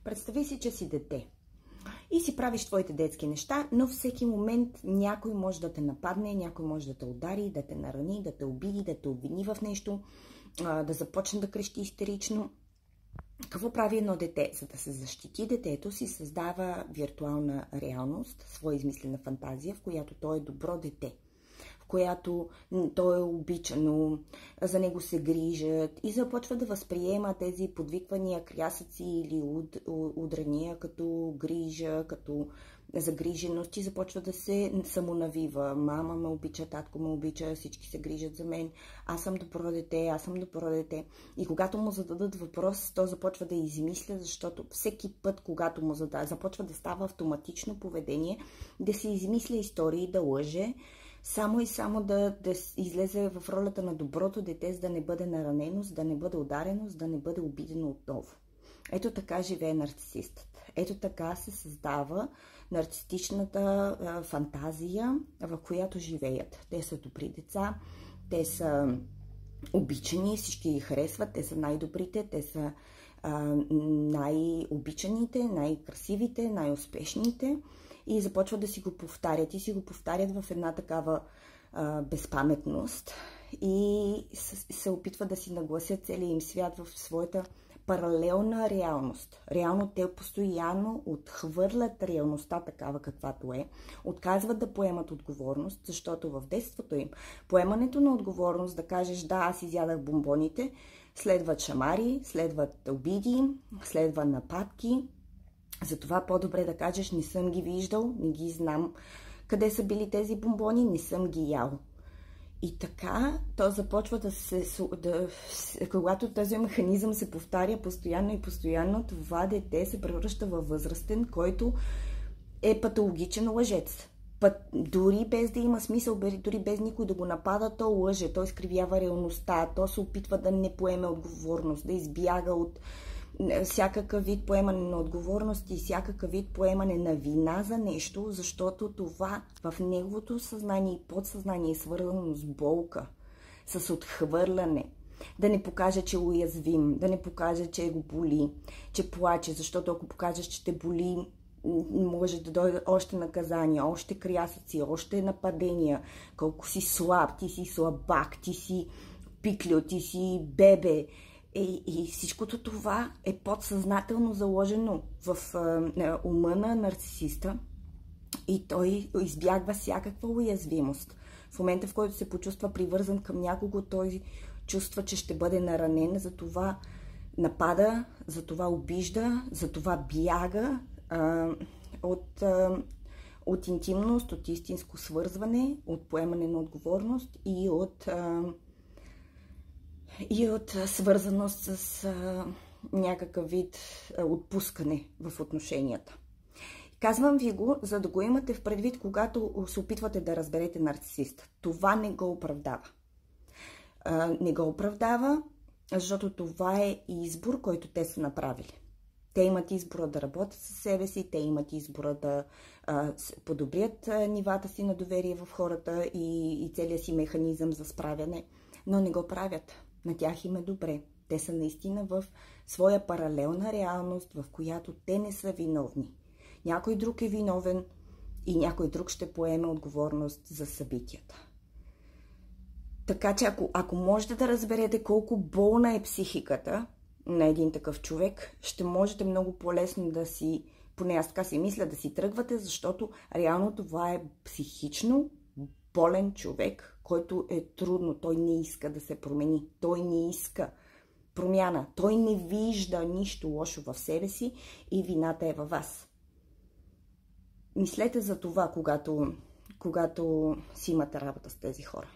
Представи си, че си дете и си правиш твоите детски неща, но всеки момент някой може да те нападне, някой може да те удари, да те нарани, да те обиди, да те обвини в нещо, да започне да крещи истерично. Какво прави едно дете? За да се защити, детето си създава виртуална реалност, своя измислена фантазия, в която то е добро дете, в която то е обичано, за него се грижат и започва да възприема тези подвиквания, крясъци или удрания като грижа, като загриженост и започва да се самонавива. Мама ме обича, татко ме обича, всички се грижат за мен, аз съм добро дете, аз съм добро дете. И когато му зададат въпрос, то започва да измисля, защото всеки път, когато му зададат, започва да става автоматично поведение, да се измисля истории, да лъже, само и само да излезе в ролята на доброто дете, за да не бъде наранено, за да не бъде ударено, за да не бъде обидено отново. Ето така живее нарцисистът. Ето така се създава нарцистичната фантазия, в която живеят. Те са добри деца, те са обичани, всички ги харесват, те са най-добрите, те са най-обичаните, най-красивите, най-успешните и започват да си го повтарят и си го повтарят в една такава безпаметност и се опитват да си нагласят целия им свят в своята паралелна реалност. Реално те постоянно отхвърлят реалността такава каквато е, отказват да поемат отговорност, защото в детството им поемането на отговорност, да кажеш да, аз изядах бомбоните, следват шамари, следват обиди, следват нападки. Затова по-добре да кажеш не съм ги виждал, не ги знам къде са били тези бомбони, не съм ги ял. И така, то започва когато този механизъм се повтаря постоянно и постоянно, това дете се превръща във възрастен, който е патологичен лъжец. Дори без да има смисъл, дори без никой да го напада, то лъже, то изкривява реалността, то се опитва да не поеме отговорност, да избяга от всякакъв вид поемане на отговорност и всякакъв вид поемане на вина за нещо, защото това в неговото съзнание и подсъзнание е свързано с болка, с отхвърляне. Да не покаже, че е уязвим, да не покаже, че го боли, че плаче, защото ако покажеш, че те боли, може да дойде още наказания, още крясъци, още нападения, колко си слаб, ти си слабак, ти си пиклю, ти си бебе. И всичкото това е подсъзнателно заложено в ума на нарцисиста и той избягва всякаква уязвимост. В момента, в който се почувства привързан към някого, той чувства, че ще бъде наранен, затова напада, затова обижда, затова бяга от интимност, от истинско свързване, от поемане на отговорност и от свързаност с някакъв вид отпускане в отношенията. Казвам ви го, за да го имате в предвид, когато се опитвате да разберете нарцисиста. Това не го оправдава. Не го оправдава, защото това е избор, който те са направили. Те имат избора да работят със себе си, те имат избора да подобрят нивата си на доверие в хората и целият си механизъм за справяне, но не го правят. На тях им е добре. Те са наистина в своя паралелна реалност, в която те не са виновни. Някой друг е виновен и някой друг ще поеме отговорност за събитията. Така че ако можете да разберете колко болна е психиката на един такъв човек, ще можете много по-лесно да си, поне аз така си мисля, да си тръгвате, защото реално това е психично болен човек, който е трудно, той не иска да се промени, той не иска промяна, той не вижда нищо лошо в себе си и вината е във вас. Мислете за това, когато си имате работа с тези хора.